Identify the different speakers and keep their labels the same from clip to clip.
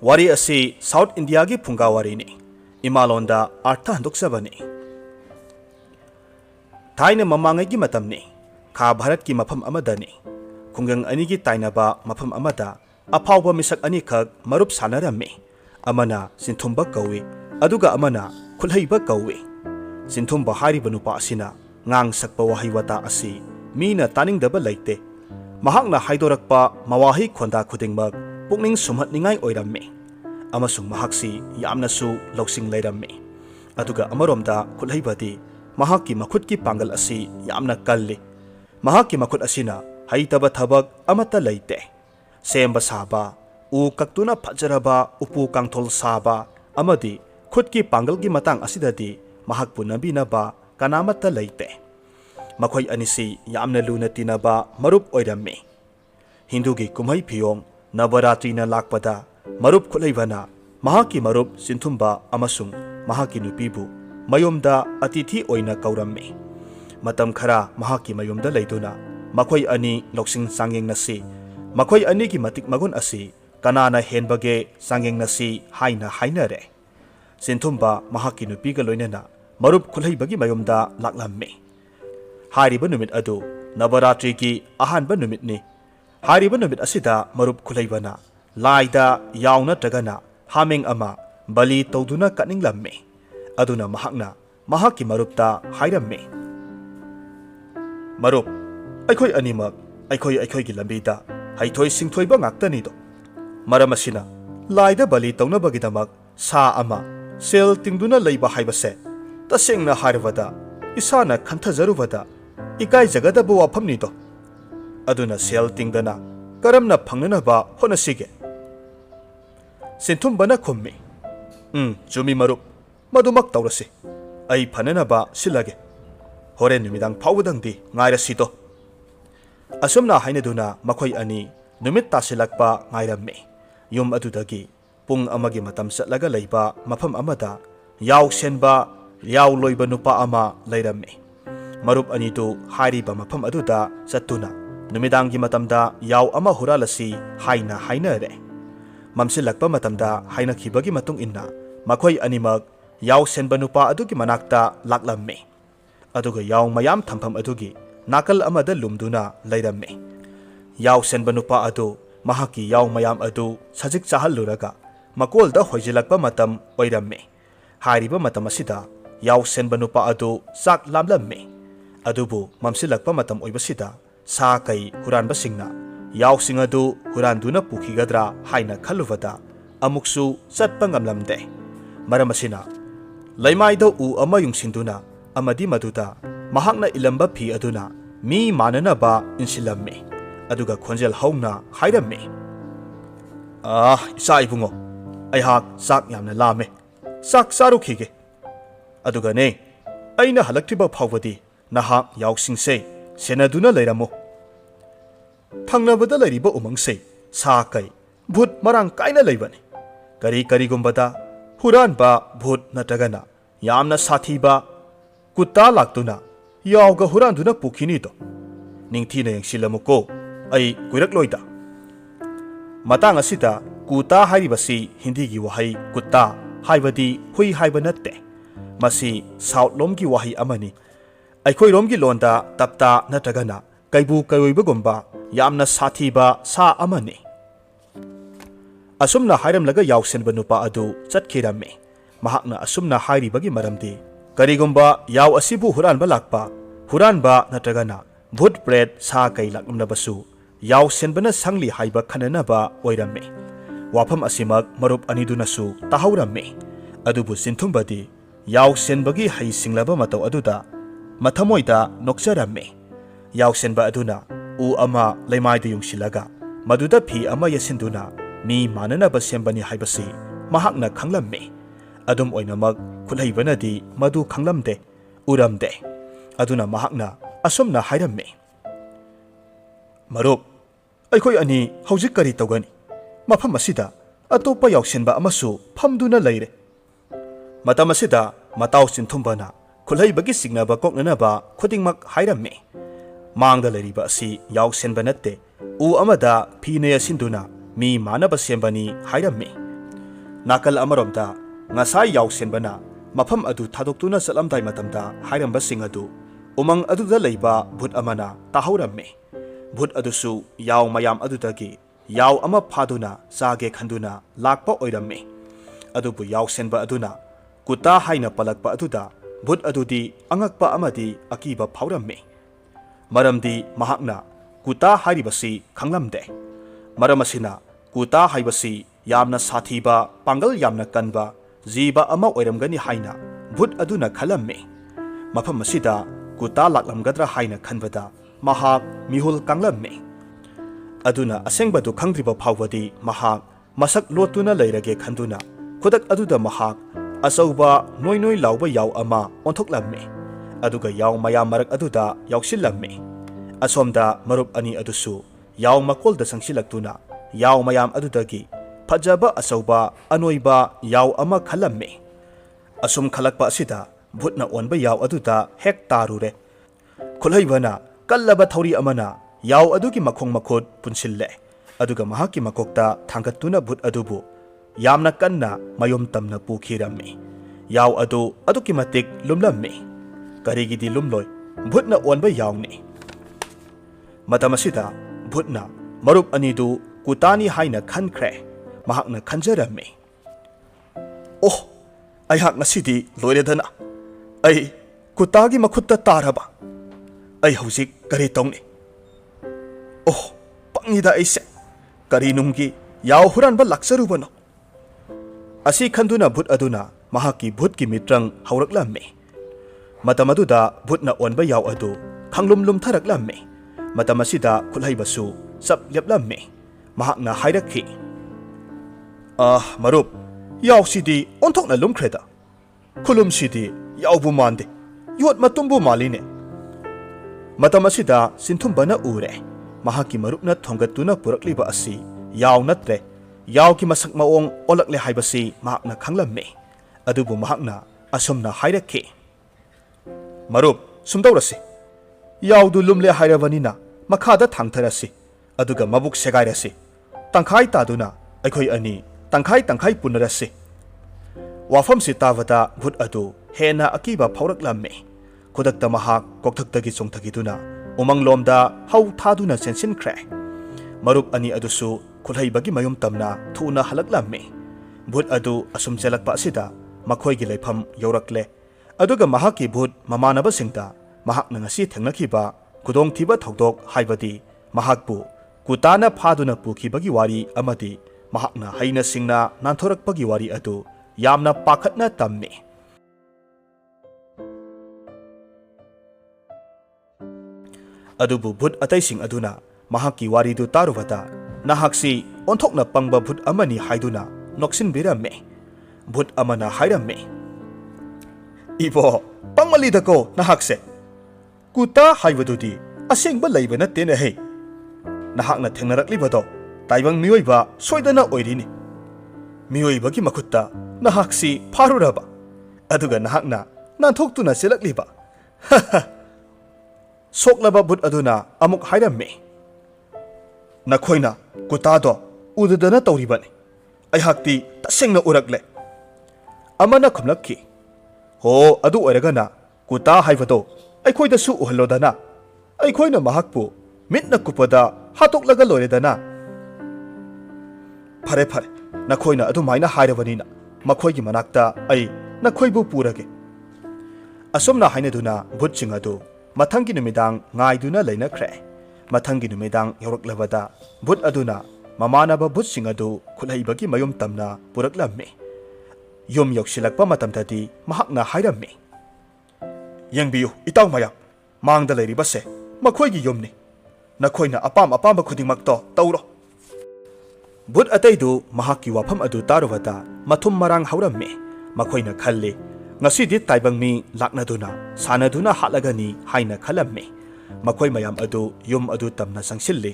Speaker 1: Wari asi South India gi Phunga Wari ni. Imalonda artha handokjabani. Thaina mamangai gi matam ni. Kha Bharat gi mafam amada ni. Khungang ani gi tainaba mafam amada afawba misak ani khak marup sanarammi. Amana Sinthumba kawi aduga amana khulhaiba kawi. Sinthumba hariba nupa asina ngang sakpa wahi wata asi mina taningdaba laite. Mahakna haidorakpa mawahi khonda khudingmak pukning sumhatningai oirammi. Amasung mahaksi yamnasu lausing leirammi. Aduga amaromda khulhaibadi mahakki makhutki pangal asi yamna kalli. Mahakki makhut asina haitaba thabak amata leite. Semba saba u kaktuna phajaraba upu kangthol saba amadi khutki pangalgi matang asidadi mahakpu nabinaba kanamata leite. Makhoi anisi yamna luna tinaba marup oirammi. Hindugi kumhai phiyong Navaratri na lakpada marup khulaibana mahaki marup Sinthumba amasung mahaki nupibu mayomda atithi oina kaurammi. Matam khara mahaki mayomda leiduna makhoi ani loksing sangeng nasi makhoi ani gi matik magun asi kanana henbage sangeng nasi haina hainare. Sinthumba mahaki nupiga loinena marup khulaibagi mayomda laklammi. Hariba numit adu Navaratri gi ahanba numit ni. Hariba numit asida marup khulaibana laida yauna tagana hameng ama bali tawduna kaning lamme. Aduna mahakna mahaki marupta hairamme. Marup aikhoi animak aikhoi gi lambida haithoi singthoi ba ngaktani do. Maramasina laida bali tawnabagidamak sa ama sel tingduna leiba haibase tasengna harvada isana khanthazarubada ikai jagadaba wafamni do. Aduna sel tingdana karamna phangnanaba honasige. Sinthumba khummi. Chumi marup madumak tawrasi. Ai phananaba silage. Horen numidang phawdangdi ngairasido. Asumna hainaduna makhoi ani numit tasilakpa ngairammi. Yum adudagi pung amagi matam satlaga leiba mafam amada yaw senba yaw loiba nupa ama leirammi. Marup anidu hariba mafam aduda satuna numidangi matamda yaw ama huralasi haina hainare. Mamsilakpa matamda haina khibagi matung inna makhoi animak yaw senba nupa adugi manakta laklammi. Aduga yaw mayam thampham adugi nakal amada lumduna leirammi. Yaw senba nupa adu mahaki yaw mayam adu sajik chahalluraga makolda hoijilakpa matam oirammi. Hariba matam asida yaw senba nupa adu sak lamlammi. Adubu mamsilakpa matam oibasida sa kai huranba singna yaw sing adu huranduna pukhigadra haina khaluvada amuksu chatpa ngamlamde. Maramasina laimaida u ama yungsinduna amadi maduda mahakna ilamba phi aduna mi mananaba insilammi. Aduga khonjel hauna hairammi. Isa ibungo aihak sak yamna lame sak sarukhige. Aduga ne aina halaktriba phawbadi nahak yawsingse senaduna leiramo. Thangnabada leiriba umangse sa kai bhut marang kaina leibani. Kari gumbada huranba bhut natagana yamna sathiba kutta laktuna yawga huranduna pukhini do. Ningthina yangsilamuko ai kuirakloida. Matang asida kuta hairibasi Hindi gi wahai kutta haibadi hui haiba natte. Masi South lomgi wahi amani. Aikhoi romgi londa tapta natagana kaibu kayoibagumba yamna sathiba sa amani. Asumna hairamlaga yawsenba nupa adu chatkhirammi. Mahakna asumna hairibagi maramdi karigumba yaw asibu huranba lakpa huranba natagana bhut pret sa kai laknamnabasu yaw senbana sangli haiba khananaba oirammi. Wafam asimak marup anidunasu tahaurammi. Adubu Sinthumbadi yaw senbagi hai singlaba mataw aduda mathamoida nokcharammi. Yaw senba aduna u ama leimaida yungsilaga maduda phi ama yasinduna mi mananaba sembani haibasi mahakna khanglammi. Adum oinamak khulhaibanadi madu khanglamde uramde. Aduna mahakna asumna hairammi. Marup aikhoi ani hojik kari tawgani mafam asida atopa yawsenba amasu phamduna leire. Matam asida mataw Sinthumbana khulhaibagi signaba koknanaba khudingmak hairammi. Mangda leiriba asi yawsenba natte u amada phine asinduna mi manaba sembani hairammi. Nakal amaromda ngasai yawsenbana mafam adu thadokuna salamdai matamda hairambasing adu umang aduda leiba bhut amana tahauramme. Bhut adusu yaw mayam adudagi yaw ama phaduna sage khanduna lakpa oiramme. Adubu yawsenba aduna kuta haina palakpa aduda bhut adudi angakpa amadi akiba phauramme. Maramdi mahakna kuta hairibasi khanglamde. Maramasina kuta haibasi yamna sathiba pangal yamna kanba jiba ama oiramgani haina bhut aduna khalamme. Mafam asida kuta laklamgadra haina khanbada mahak mihul kanglamme. Aduna asengbadu khangdriba phawadi mahak masak lotuna leirage khanduna khudak aduda mahak asauba noi lauba yaw ama onthoklamme. Aduga yaw mayam marak aduda yawsillamme. Asomda marup ani adusu yaw makolda sangsilaktuna yaw mayam adudagi fajaba asauba anoiba yaw ama khalamme. Asum khalakpa asida bhutna onba yaw aduda hek tarure. Khulhaibana kallaba thauri amana yaw adugi makhong makhot punsille. Aduga mahaki makokta thangatuna bhut adubu yamna kanna mayom tamna pukhiramme. Yaw adu aduki matik lumlamme. Karigidi lumloi bhutna onba yawni. Matamasida bhutna marup anidu kutani haina khankre. Mahakna khanjaramme. Oh, ayhak ngasidi loiredana. Ay kutagi makhutta taraba. Ay hujik kari tongni. Oh, pangida aise kari nunggi yaw huranba laksarubano. Asi khanduna bhut aduna mahaki bhut ki mitrang hauраklamme. Matamaduda bhutna onba yaw adu khanglumlum tharaklamme. Matamasida khulhaibasu sap leplamme. Mahakna hairakhi. Marup yaw sidi onthokna lumkhreda. Khulum sidi yawbu mande yot matumbu maline. Matamasida sintumbana ure. Mahaki marupna thongatuna purakliba asi yaw natre yaw ki masak maong olakle haibasi mahakna khanglamme. Adubu mahakna asumna hairakhi. Marup sumdaurasi yawdu lumle hairavanina makhada thangtharasi aduga mabuk segairasi tangkhai taduna aikhoi ani tangkhai punarasi. Wafam sitavada bhut adu hena akiba phauраklamme. Khudakta mahak kokthakdagi chongthagiduna umanglomda hau thaduna sensinkhre. Marup ani adusu khulhaibagi mayum tamna thuna halaklamme. Bhut adu asum chelakpa asida makhoigi leifam yaurakle. Aduga mahaki bhut mamanabasingda mahakna ngasi thengnakiba kudongthiba thokdok haibadi mahakpu kutana phaduna pukhibagi wari amadi mahakna haina singna nanthorakpagi wari adu yamna pakhatna tammi. Adubu bhut ataising aduna mahaki waridu taruvada nahaksi onthokna pangba bhut amani haiduna noksinbiramme. Bhut amana hairamme. Ibo pangmalidako nahakse kuta haibadudi asengba leiba natte na he. Nahakna thengnaraklibodo taibang miyoiba soidana oirini. Miyoibagi makhutta nahaksi pharuraba aduga nahakna nanthokutuna selakliba. Soklaba bhut aduna amuk hairamme. Nakhoina kutado udadana tawribani aihakti tasengna urakle. Amana khumlakki. Ho adu oiragana kuta haibado aikhoidasu uhalodana. Aikhoina mahakpu mitna kupada hatoklaga loiredana. Phare phare nakhoina adu maina hairabanina makhoigi manakta ai nakhoibu purage. Asomna hainaduna bhutching adu mathangi numidang ngaiduna leinakhre. Mathangi numidang yauraklabada bhut aduna mamanaba bhutching adu khulhaibagi mayum tamna puraklamme. Yum yoksilakpa matamdadi mahakna hairamme. Yengbiyu itaw mayam mangda leiribase makhoigi yumni. Nakhoina apamba khudingmakto tawro. Bhut ataidu mahaki wafam adu taruvada mathum marang hauramme. Makhoina khalli ngasidi taibangmi laknaduna sanaduna hatlagani haina khalamme. Makhoi mayam adu yum adu tamna sangsilli.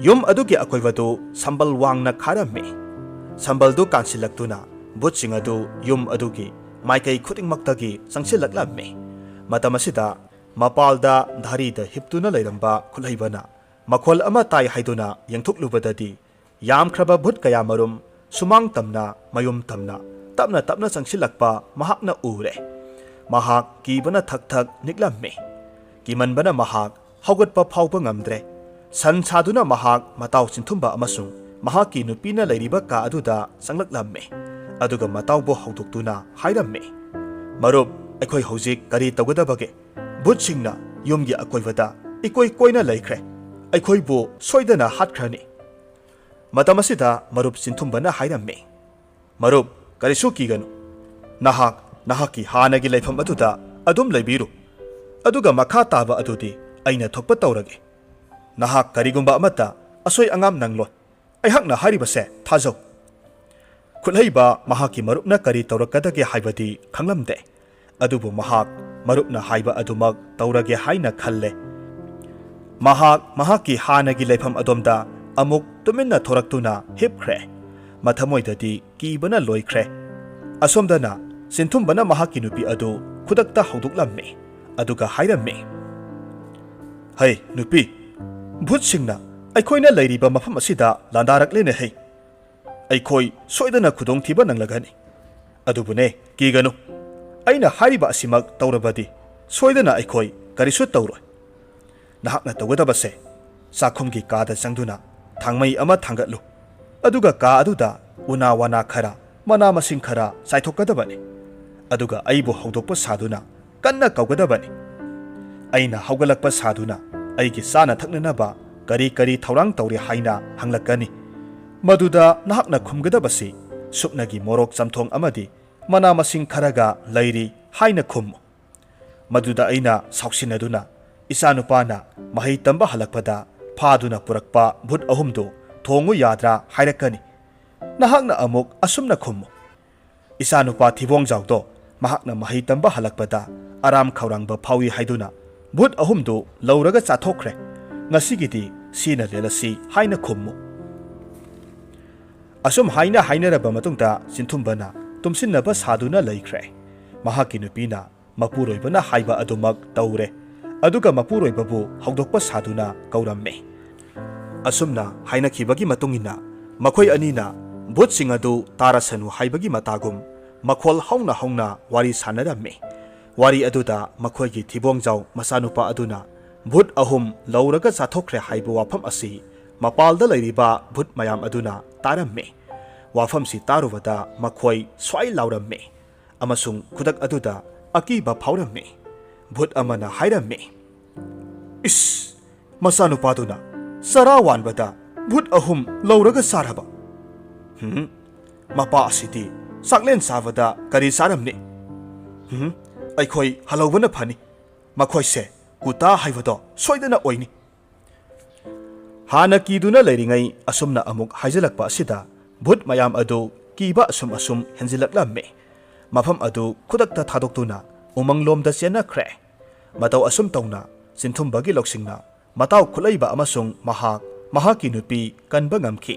Speaker 1: Yum adugi akoivadu sambal wangna kharamme. Sambaldu kansilaktuna bhutching adu yum adugi maikai khudingmaktagi sangsilaklamme. Matamasida mapalda dharida hiptuna leiramba khulhaibana makhol ama tai haiduna yengthuklubadadi yamkhraba bhut kayamarum sumang tamna mayum tamna tapna tapna changsilakpa mahakna ure mahak kibana thak thak niklammi kimanbana mahak haugatpa phauba ngamdre san saduna mahak matau sinthumba amasung mahaki nupina leiriba ka aduda sanglaklammi aduga mataubo haudoktuna hairammi marup akhoi hojik kari tawgadabage butsingna yumgi akoibada ikoi koina laikhre akhoi bu soidana hatkhrani matamasida marup sinthumba hairammi marup karisu kiganu nahaki hanagi laifam aduda adum laibiru aduga makha taba adudi aina thokpa tawrage nahak karigumba amata asoi angam nanglon aihakna haribase thajau khulhaiba mahaki marupna kari tawrakadage haibadi khanglamde adubu mahak marupna haiba adumak tawrage haina khalle mahaki hanagi laifam adomda amuk tuminna thoraktuna hipkhre mathamoidadi kibana loikhre asomdana sinthumba mahaki nupi adu khudakta hauduklammi aduga hairammi hai nupi bhutsingna aikhoina leiriba mafam asida landaraklene hei aikhoi soidana khudong thiba nanglagani adubune kiganu aina hariba asimak tawrabadi soidana aikhoi karisu tawroi nahakna tawgadabase sakhumgi kada changduna thangmai ama thangatlu aduga ka aduda una wana khara mana masing khara saithokadabani aduga aibu haudokpa saduna kanna kawgadabani aina haugalakpa saduna aigi sana thaknanaba kari thaurang tawri haina hanglakani maduda nahakna khumgadabasi supnagi morok chamthong amadi mana masing kharaga lairi haina khummu maduda aina sauksinaduna isanupana mahai tamba halakpada phaduna purakpa bhut ahumdu thongu yadra hairakani nahakna amuk asumna khummu isanupa thibong jawdo mahakna mahai tamba halakpada aram khaurangba phawi haiduna bhut ahumdu lauraga chathokre ngasigidi sina lelasi haina khummu asum haina raba matungda sinthumba tumsinnaba saduna laikhre mahaki nupina mapuroibana haiba adumak tawre aduga mapuroibabu haudokpa saduna kauramme asumna haina khibagi matungina makhoi anina bhutsing adu tarasanu haibagi matagum makhol hauna wari sanaramme wari aduda makhoigi thibongjaw masanupa aduna bhut ahum lauraga chathokre haibu wafam asi mapalda lairiba bhut mayam aduna taramme wafam si tarubada makhoi swai lauramme amasung khudak aduda akiba phawramme bhut amana hairamme is masanupa aduna sarawan bada bhut ahum lauraga saraba mapa asidi saklen savada kari saramne aikhoi halawbana phani makhoi se kuta haibado soidana oini hana kiduna leiringai asumna amuk haijalakpa asida bhut mayam adu kiba asum henjilaklamme mafam adu khudakta thadoktuna umanglomda chenakhre matau asum tawna sinthumba gi loksingna matau khulaiba amasung mahaki nupi kanba ngamki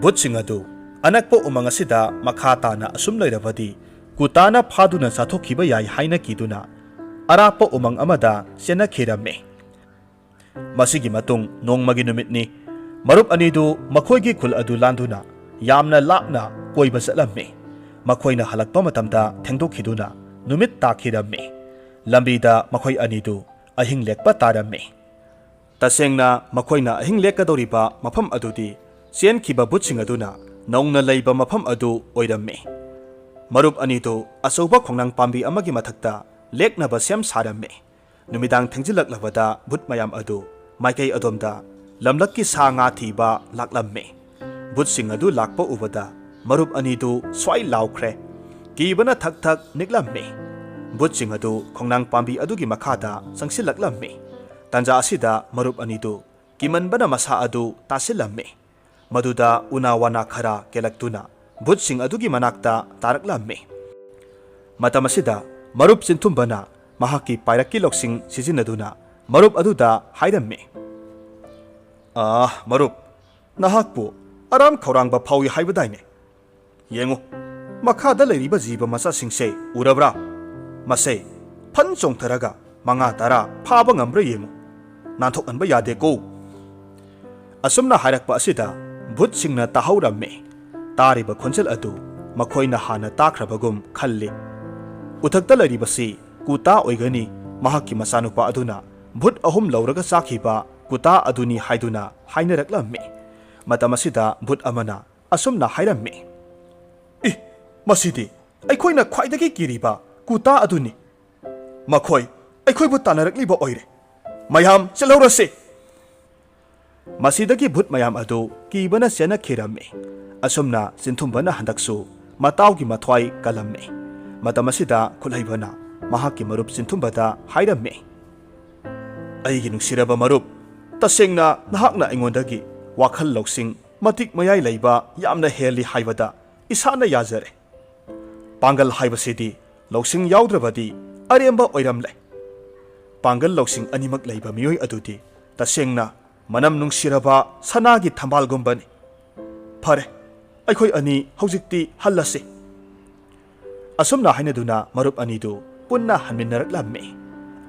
Speaker 1: bhutsing adu anakpo umang asida makhata na asum leirabadi kutana phaduna chathokhiba yai haina kiduna arapa umang amada sena khiramme masigi matung nongmagi numitni marup anidu makhoigi khul adu landuna yamna lakna koiba chatlamme makhoina halakpa matamda thengdokhiduna numit takhiramme lambida makhoi anidu ahing lekpa taramme tasengna makhoina ahing lekadoriba mafam adudi chen khiba bhutsing aduna nongna leiba mafam adu oiramme marup anidu asoba khongnang pambi amagi mathakta leknaba sem saramme numidang thengjilaklabada bhut mayam adu maikai adomda lamlakki sa nga thiba laklamme bhutsing adu lakpa ubada marup anidu swai laukhre kibana thak niklamme bhutsing adu khongnang pambi adugi makhada sangsilaklamme tanja asida marup anidu kimanbana masa adu tasilamme maduda unawana khara kelaktuna bhutsing adugi manakta taraklamme matamasida marup sinthumba mahaki pairakki loksing sijinaduna marup aduda hairamme marup nahakpu aram khaurangba phawi haibadaine yengu makhada leiriba jiba masa singse urabra mase phan chongtharaga manga tara phaba ngamra yengu nanthok anba yade ko asumna hairakpa asida bhutsingna tahawramme ꯇꯥꯔꯤꯕ ꯈꯣꯟꯖꯦꯜ ꯑꯗꯨ ꯃꯈꯣꯏꯅ ꯍꯥꯟꯅ ꯇꯥꯈ꯭ꯔꯕꯒꯨꯝ ꯈꯜꯂꯤ꯫ ꯎꯊꯛꯇ ꯂꯩꯔꯤꯕꯁꯤ ꯀꯨꯇꯥ ꯑꯣꯏꯒꯅꯤ, ꯃꯍꯥꯛꯀꯤ ꯃꯆꯥꯅꯨꯄꯥ ꯑꯗꯨꯅ ꯚꯨꯠ 3 ꯂꯧꯔꯒ ꯆꯥꯈꯤꯕ ꯀꯨꯇꯥ ꯑꯗꯨꯅꯤ ꯍꯥꯏꯗꯨꯅ ꯍꯥꯏꯅꯔꯛꯂꯝꯃꯤ꯫ ꯃꯇꯝ ꯑꯁꯤꯗ ꯚꯨꯠ ꯑꯃꯅ ꯑꯁꯨꯝꯅ ꯍꯥꯏꯔꯝꯃꯤ, ꯃꯁꯤꯗꯤ ꯑꯩꯈꯣꯏꯅ ꯈ꯭ꯋꯥꯏꯗꯒꯤ ꯀꯤꯔꯤꯕ ꯀꯨꯇꯥ ꯑꯗꯨꯅꯤ꯫ ꯃꯈꯣꯏ ꯑꯩꯈꯣꯏꯕꯨ ꯇꯥꯟꯅꯔꯛꯂꯤꯕ ꯑꯣꯏꯔꯦ, ꯃꯌꯥꯝ ꯆꯦꯜꯍꯧꯔꯁꯤ꯫ ꯃꯁꯤꯗꯒꯤ ꯚꯨꯠ ꯃꯌꯥꯝ ꯑꯗꯨ ꯀꯤꯕꯅ ꯆꯦꯟꯅꯈꯤꯔꯝꯃꯤ꯫ ꯑꯁꯨꯝꯅ ꯆꯤꯟꯊꯨꯝꯕꯅ ꯍꯟꯗꯛꯁꯨ ꯃꯇꯥꯎꯒꯤ ꯃꯊ꯭ꯋꯥꯏ ꯀꯜꯂꯝꯃꯤ꯫ ꯃꯇꯝ ꯑꯁꯤꯗ ꯈꯨꯠꯍꯩꯕꯅ ꯃꯍꯥꯛꯀꯤ ꯃꯔꯨꯞ ꯆꯤꯟꯊꯨꯝꯕꯗ ꯍꯥꯏꯔꯝꯃꯤ, ꯑꯩꯒꯤ ꯅꯨꯡꯁꯤꯔꯕ ꯃꯔꯨꯞ, ꯇꯁꯦꯡꯅ ꯅꯍꯥꯛꯅ ꯑꯩꯉꯣꯟꯗꯒꯤ ꯋꯥꯈꯜ ꯂꯧꯁꯤꯡ ꯃꯇꯤꯛ ꯃꯌꯥꯏ ꯂꯩꯕ ꯌꯥꯝꯅ ꯍꯦꯜꯂꯤ ꯍꯥꯏꯕꯗ ꯏꯁꯥꯅ ꯌꯥꯖꯔꯦ꯫ ꯄꯥꯡꯒꯜ ꯍꯥꯏꯕꯁꯤꯗꯤ ꯂꯧꯁꯤꯡ ꯌꯥꯎꯗ꯭ꯔꯕꯗꯤ ꯑꯔꯦꯝꯕ ꯑꯣꯏꯔꯝꯂꯦ꯫ ꯄꯥꯡꯒꯜ ꯂꯧꯁꯤꯡ ꯑꯅꯤꯃꯛ ꯂꯩꯕ ꯃꯤꯑꯣꯏ ꯑꯗꯨꯗꯤ ꯇꯁꯦꯡꯅ ꯃꯅꯝ ꯅꯨꯡꯁꯤꯔꯕ ꯁꯅꯥꯒꯤ ꯊꯝꯕꯥꯜꯒꯨꯝꯕꯅꯤ꯫ ꯐꯔꯦ, ꯑꯩꯈꯣꯏ ꯑꯅꯤ ꯍꯧꯖꯤꯛꯇꯤ ꯍꯜꯂꯁꯤ꯫ ꯑꯁꯨꯝꯅ ꯍꯥꯏꯅꯗꯨꯅ ꯃꯔꯨꯞ ꯑꯅꯤꯗꯨ ꯄꯨꯟꯅ ꯍꯟꯃꯤꯟꯅꯔꯛꯂꯝꯃꯤ꯫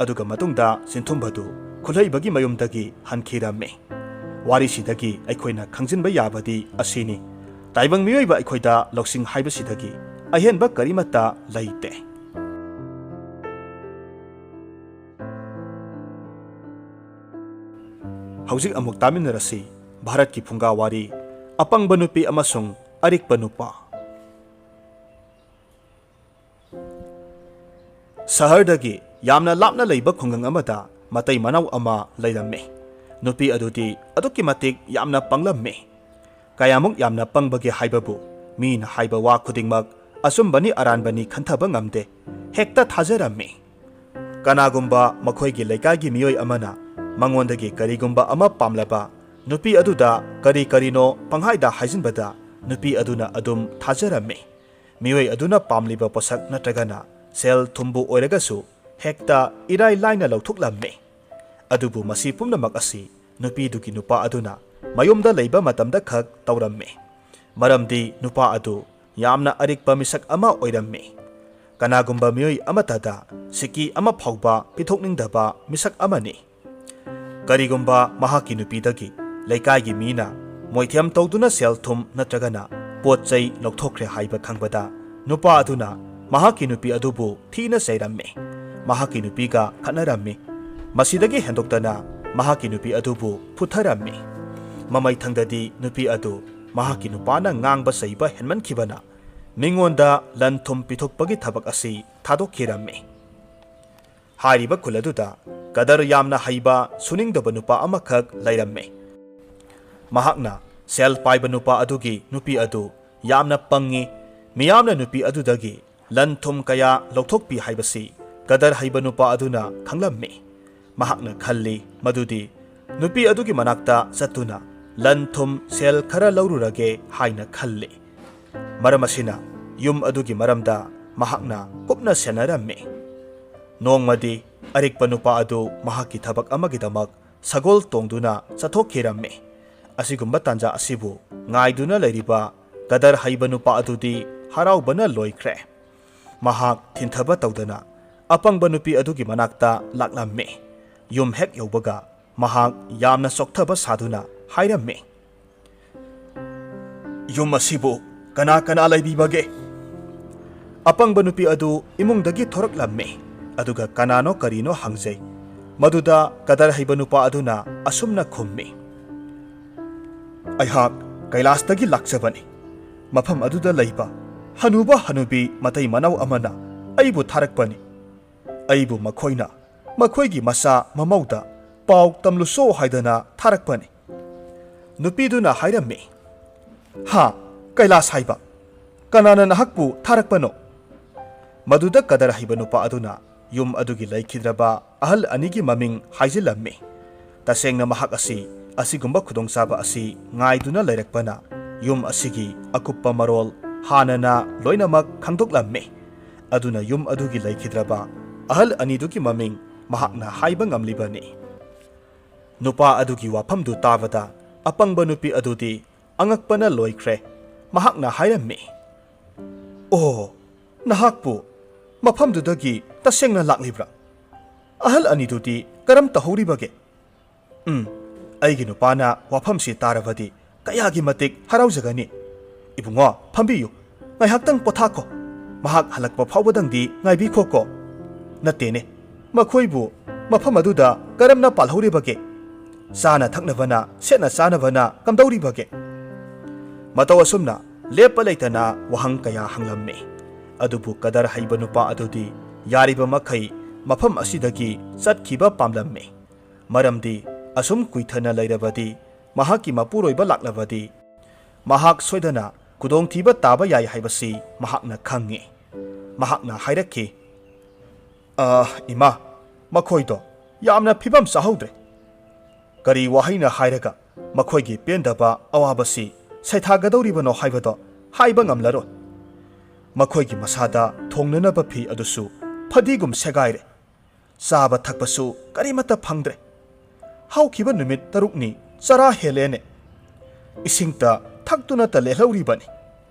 Speaker 1: ꯑꯗꯨꯒ ꯃꯇꯨꯡꯗ ꯆꯤꯟꯊꯨꯝꯕꯗꯨ ꯈꯨꯠꯍꯩꯕꯒꯤ ꯃꯌꯨꯝꯗꯒꯤ ꯍꯟꯈꯤꯔꯝꯃꯤ꯫ ꯋꯥꯔꯤꯁꯤꯗꯒꯤ ꯑꯩꯈꯣꯏꯅ ꯈꯪꯖꯤꯟꯕ ꯌꯥꯕꯗꯤ ꯑꯁꯤꯅꯤ, ꯇꯥꯏꯕꯪ ꯃꯤꯑꯣꯏꯕ ꯑꯩꯈꯣꯏꯗ ꯂꯧꯁꯤꯡ ꯍꯥꯏꯕꯁꯤꯗꯒꯤ ꯑꯍꯦꯟꯕ ꯀꯔꯤꯃꯠꯇ ꯂꯩꯇꯦ꯫ ꯍꯧꯖꯤꯛ ꯑꯃꯨꯛ ꯇꯥꯃꯤꯟꯅꯔꯁꯤ ꯚꯥꯔꯠꯀꯤ ꯐꯨꯡꯒꯥ ꯋꯥꯔꯤ ꯑꯄꯪꯕ ꯅꯨꯄꯤ ꯑꯃꯁꯨꯡ ꯑꯔꯤꯛꯄ ꯅꯨꯄꯥ꯫ ꯁꯍꯔꯗꯒꯤ ꯌꯥꯝꯅ ꯂꯥꯞꯅ ꯂꯩꯕ ꯈꯨꯡꯒꯪ ꯑꯃꯗ ꯃꯇꯩ ꯃꯅꯥꯎ ꯑꯃ ꯂꯩꯔꯝꯃꯤ꯫ ꯅꯨꯄꯤ ꯑꯗꯨꯗꯤ ꯑꯗꯨꯛꯀꯤ ꯃꯇꯤꯛ ꯌꯥꯝꯅ ꯄꯪꯂꯝꯃꯤ꯫ ꯀꯌꯥꯃꯨꯛ ꯌꯥꯝꯅ ꯄꯪꯕꯒꯦ ꯍꯥꯏꯕꯕꯨ ꯃꯤꯅ ꯍꯥꯏꯕ ꯋꯥ ꯈꯨꯗꯤꯡꯃꯛ ꯑꯆꯨꯝꯕꯅꯤ ꯑꯔꯥꯟꯕꯅꯤ ꯈꯟꯊꯕ ꯉꯝꯗꯦ, ꯍꯦꯛꯇ ꯊꯥꯖꯔꯝꯃꯤ꯫ ꯀꯅꯥꯒꯨꯝꯕ ꯃꯈꯣꯏꯒꯤ ꯂꯩꯀꯥꯏꯒꯤ ꯃꯤꯑꯣꯏ ꯑꯃꯅ ꯃꯉꯣꯟꯗꯒꯤ ꯀꯔꯤꯒꯨꯝꯕ ꯑꯃ ꯄꯥꯝꯂꯕ ꯅꯨꯄꯤ ꯑꯗꯨꯗ ꯀꯔꯤ ꯀꯔꯤꯅꯣ ꯄꯪꯍꯥꯏꯗ ꯍꯥꯏꯖꯤꯟꯕꯗ ꯅꯨꯄꯤ ꯑꯗꯨꯅ ꯑꯗꯨꯝ ꯊꯥꯖꯔꯝꯃꯤ꯫ ꯃꯤꯑꯣꯏ ꯑꯗꯨꯅ ꯄꯥꯝꯂꯤꯕ ꯄꯣꯠꯁꯛ ꯅꯠꯇ꯭ꯔꯒꯅ ꯁꯦꯜ ꯊꯨꯝꯕꯨ ꯑꯣꯏꯔꯒꯁꯨ ꯍꯦꯛꯇ ꯏꯔꯥꯏ ꯂꯥꯏꯅ ꯂꯧꯊꯣꯛꯂꯝꯃꯤ꯫ ꯑꯗꯨꯕꯨ ꯃꯁꯤ ꯄꯨꯝꯅꯃꯛ ꯑꯁꯤ ꯅꯨꯄꯤꯗꯨꯒꯤ ꯅꯨꯄꯥ ꯑꯗꯨꯅ ꯃꯌꯨꯝꯗ ꯂꯩꯕ ꯃꯇꯝꯗ ꯈꯛ ꯇꯧꯔꯝꯃꯤ꯫ ꯃꯔꯝꯗꯤ ꯅꯨꯄꯥ ꯑꯗꯨ ꯌꯥꯝꯅ ꯑꯔꯤꯛꯄ ꯃꯤꯁꯛ ꯑꯃ ꯑꯣꯏꯔꯝꯃꯤ꯫ ꯀꯅꯥꯒꯨꯝꯕ ꯃꯤꯑꯣꯏ ꯑꯃꯠꯇꯗ ꯁꯤꯀꯤ ꯑꯃ ꯐꯥꯎꯕ ꯄꯤꯊꯣꯛꯅꯤꯡꯗꯕ ꯃꯤꯁꯛ ꯑꯃꯅꯤ꯫ ꯀꯔꯤꯒꯨꯝꯕ ꯃꯍꯥꯛꯀꯤ ꯅꯨꯄꯤꯗꯒꯤ ꯂꯩꯀꯥꯏꯒꯤ ꯃꯤꯅ ꯃꯣꯏꯊꯦꯝ ꯇꯧꯗꯨꯅ ꯁꯦꯜ ꯊꯨꯝ ꯅꯠꯇ꯭ꯔꯒꯅ ꯄꯣꯠ ꯆꯩ ꯂꯧꯊꯣꯛꯈ꯭ꯔꯦ ꯍꯥꯏꯕ ꯈꯪꯕꯗ ꯅꯨꯄꯥ ꯑꯗꯨꯅ ꯃꯍꯥꯛꯀꯤ ꯅꯨꯄꯤ ꯑꯗꯨꯕꯨ ꯊꯤꯅ ꯆꯩꯔꯝꯃꯤ, ꯃꯍꯥꯛꯀꯤ ꯅꯨꯄꯤꯒ ꯈꯠꯅꯔꯝꯃꯤ꯫ ꯃꯁꯤꯗꯒꯤ ꯍꯦꯟꯗꯣꯛꯇꯅ ꯃꯍꯥꯛꯀꯤ ꯅꯨꯄꯤ ꯑꯗꯨꯕꯨ ꯐꯨꯊꯔꯝꯃꯤ꯫ ꯃꯃꯩꯊꯪꯗꯗꯤ ꯅꯨꯄꯤ ꯑꯗꯨ ꯃꯍꯥꯛꯀꯤ ꯅꯨꯄꯥꯅ ꯉꯥꯡꯕ ꯆꯩꯕ ꯍꯦꯟꯃꯟꯈꯤꯕꯅ ꯃꯤꯉꯣꯟꯗ ꯂꯟ ꯊꯨꯝ ꯄꯤꯊꯣꯛꯄꯒꯤ ꯊꯕꯛ ꯑꯁꯤ ꯊꯥꯗꯣꯛꯈꯤꯔꯝꯃꯤ꯫ ꯍꯥꯏꯔꯤꯕ ꯈꯨꯜ ꯑꯗꯨꯗ ꯀꯗꯔ ꯌꯥꯝꯅ ꯍꯩꯕ ꯁꯨꯅꯤꯡꯗꯕ ꯅꯨꯄꯥ ꯑꯃꯈꯛ ꯂꯩꯔꯝꯃꯤ꯫ ꯃꯍꯥꯛꯅ ꯁꯦꯜ ꯄꯥꯏꯕ ꯅꯨꯄꯥ ꯑꯗꯨꯒꯤ ꯅꯨꯄꯤ ꯑꯗꯨ ꯌꯥꯝꯅ ꯄꯪꯉꯤ, ꯃꯤꯌꯥꯝꯅ ꯅꯨꯄꯤ ꯑꯗꯨꯗꯒꯤ ꯂꯟ ꯊꯨꯝ ꯀꯌꯥ ꯂꯧꯊꯣꯛꯄꯤ ꯍꯥꯏꯕꯁꯤ ꯀꯗꯔ ꯍꯩꯕ ꯅꯨꯄꯥ ꯑꯗꯨꯅ ꯈꯪꯂꯝꯃꯤ꯫ ꯃꯍꯥꯛꯅ ꯈꯜꯂꯤ ꯃꯗꯨꯗꯤ ꯅꯨꯄꯤ ꯑꯗꯨꯒꯤ ꯃꯅꯥꯛꯇ ꯆꯠꯇꯨꯅ ꯂꯟ ꯊꯨꯝ ꯁꯦꯜ ꯈꯔ ꯂꯧꯔꯨꯔꯒꯦ ꯍꯥꯏꯅ ꯈꯜꯂꯤ꯫ ꯃꯔꯝ ꯑꯁꯤꯅ ꯌꯨꯝ ꯑꯗꯨꯒꯤ ꯃꯔꯝꯗ ꯃꯍꯥꯛꯅ ꯀꯨꯞꯅ ꯁꯦꯟꯅꯔꯝꯃꯤ꯫ ꯅꯣꯡꯃꯗꯤ ꯑꯔꯤꯛꯄ ꯅꯨꯄꯥ ꯑꯗꯨ ꯃꯍꯥꯛꯀꯤ ꯊꯕꯛ ꯑꯃꯒꯤꯗꯃꯛ ꯁꯒꯣꯜ ꯇꯣꯡꯗꯨꯅ ꯆꯠꯊꯣꯛꯈꯤꯔꯝꯃꯤ꯫ ꯑꯁꯤꯒꯨꯝꯕ ꯇꯥꯟꯖꯥ ꯑꯁꯤꯕꯨ ꯉꯥꯏꯗꯨꯅ ꯂꯩꯔꯤꯕ ꯀꯗꯔ ꯍꯩꯕ ꯅꯨꯄꯥ ꯑꯗꯨꯗꯤ ꯍꯔꯥꯎꯕꯅ ꯂꯣꯏꯈ꯭ꯔꯦ꯫ ꯃꯍꯥꯛ ꯊꯤꯟꯊꯕ ꯇꯧꯗꯅ ꯑꯄꯪꯕ ꯅꯨꯄꯤ ꯑꯗꯨꯒꯤ ꯃꯅꯥꯛꯇ ꯂꯥꯛꯂꯝꯃꯤ꯫ ꯌꯨꯝ ꯍꯦꯛ ꯌꯧꯕꯒ ꯃꯍꯥꯛ ꯌꯥꯝꯅ ꯆꯣꯛꯊꯕ ꯁꯥꯗꯨꯅ ꯍꯥꯏꯔꯝꯃꯤ, ꯌꯨꯝ ꯑꯁꯤꯕꯨ ꯀꯅꯥ ꯀꯅꯥ ꯂꯩꯕꯤꯕꯒꯦ? ꯑꯄꯪꯕ ꯅꯨꯄꯤ ꯑꯗꯨ ꯏꯃꯨꯡꯗꯒꯤ ꯊꯣꯔꯛꯂꯝꯃꯤ꯫ ꯑꯗꯨꯒ ꯀꯅꯥꯅꯣ ꯀꯔꯤꯅꯣ ꯍꯪꯖꯩ꯫ ꯃꯗꯨꯗ ꯀꯗꯔ ꯍꯩꯕ ꯅꯨꯄꯥ ꯑꯗꯨꯅ ꯑꯁꯨꯝꯅ ꯈꯨꯝꯃꯤ, ꯑꯩꯍꯥꯛ ꯀꯩꯂꯥꯁꯇꯒꯤ ꯂꯥꯛꯆꯕꯅꯤ꯫ ꯃꯐꯝ ꯑꯗꯨꯗ ꯂꯩꯕ ꯍꯅꯨꯕ ꯍꯅꯨꯕꯤ ꯃꯇꯩ ꯃꯅꯥꯎ ꯑꯃꯅ ꯑꯩꯕꯨ ꯊꯥꯔꯛꯄꯅꯤ꯫ ꯑꯩꯕꯨ ꯃꯈꯣꯏꯅ ꯃꯈꯣꯏꯒꯤ ꯃꯆꯥ ꯃꯃꯧꯗ ꯄꯥꯎ ꯇꯝꯂꯨꯁꯣ ꯍꯥꯏꯗꯅ ꯊꯥꯔꯛꯄꯅꯤ꯫ ꯅꯨꯄꯤꯗꯨꯅ ꯍꯥꯏꯔꯝꯃꯤ, ꯍꯥ, ꯀꯩꯂꯥꯁ ꯍꯥꯏꯕ? ꯀꯅꯥꯅ ꯅꯍꯥꯛꯄꯨ ꯊꯥꯔꯛꯄꯅꯣ? ꯃꯗꯨꯗ ꯀꯗꯔ ꯍꯩꯕ ꯅꯨꯄꯥ ꯑꯗꯨꯅ ꯌꯨꯝ ꯑꯗꯨꯒꯤ ꯂꯩꯈꯤꯗ꯭ꯔꯕ ꯑꯍꯜ ꯑꯅꯤꯒꯤ ꯃꯃꯤꯡ ꯍꯥꯏꯖꯤꯜꯂꯝꯃꯤ꯫ ꯇꯁꯦꯡꯅ ꯃꯍꯥꯛ ꯑꯁꯤ ꯑꯁꯤꯒꯨꯝꯕ ꯈꯨꯗꯣꯡꯆꯥꯕ ꯑꯁꯤ ꯉꯥꯏꯗꯨꯅ ꯂꯩꯔꯛꯄꯅ ꯌꯨꯝ ꯑꯁꯤꯒꯤ ꯑꯀꯨꯞꯄ ꯃꯔꯣꯜ ꯍꯥꯟꯅꯅ ꯂꯣꯏꯅꯃꯛ ꯈꯪꯗꯣꯛꯂꯝꯃꯤ꯫ ꯑꯗꯨꯅ ꯌꯨꯝ ꯑꯗꯨꯒꯤ ꯂꯩꯈꯤꯗ꯭ꯔꯕ ꯑꯍꯜ ꯑꯅꯤꯗꯨꯒꯤ ꯃꯃꯤꯡ ꯃꯍꯥꯛꯅ ꯍꯥꯏꯕ ꯉꯝꯂꯤꯕꯅꯤ꯫ ꯅꯨꯄꯥ ꯑꯗꯨꯒꯤ ꯋꯥꯐꯝꯗꯨ ꯇꯥꯕꯗ ꯑꯄꯪꯕ ꯅꯨꯄꯤ ꯑꯗꯨꯗꯤ ꯑꯉꯛꯄꯅ ꯂꯣꯏꯈ꯭ꯔꯦ꯫ ꯃꯍꯥꯛꯅ ꯍꯥꯏꯔꯝꯃꯤ, ꯑꯣ, ꯅꯍꯥꯛꯄꯨ ꯃꯐꯝꯗꯨꯗꯒꯤ ꯇꯁꯦꯡꯅ ꯂꯥꯛꯂꯤꯕ꯭ꯔꯥ? ꯑꯍꯜ ꯑꯅꯤꯗꯨꯗꯤ ꯀꯔꯝ ꯇꯧꯍꯧꯔꯤꯕꯒꯦ? ꯑꯩꯒꯤ ꯅꯨꯄꯥꯅ ꯋꯥꯐꯝꯁꯤ ꯇꯥꯔꯕꯗꯤ ꯀꯌꯥꯒꯤ ꯃꯇꯤꯛ ꯍꯔꯥꯎꯖꯒꯅꯤ꯫ Ibungo, Pambiyu, Ngayhaktang Pothako, Mahak Halakpa Fawbadangdi, Ngaybikoko, Natene, Makoibu, Mapamaduda, Karamna Palhoribage, Sana Taknavana, Sena Sanavana, Kamdauribage. Matawasumna, Lepa Laitana, Wahang Kaya Hanglamme, Adubu Kadar Haiba Nupa Adudi, Yariba Makai, Mapam Asidagi, Satkiba Pamlamme, Maramdi, Asum Kuitana Lairabadi, Mahaki Mapuroiba Laklabadi, Mahak Swedana, Kudong Tiba Taba Yai Haibasi, Mahakna Kangi, Mahakna Hairaki. Ima, Makoido, Yamna Pibam Sahodre. Kari Wahina Hairaga, Makoigi Pendaba, Awabasi, Saitagadoribano Haibado, Haibangam Laro. Makoigi Masada, Tongnana Bapi Adusu, Padigum Segaire. Saba Takbasu, Karimata Pangdre. How Kiba Numit Tarukni, Sarah Helene. Isingta, Taktuna Talehoribani.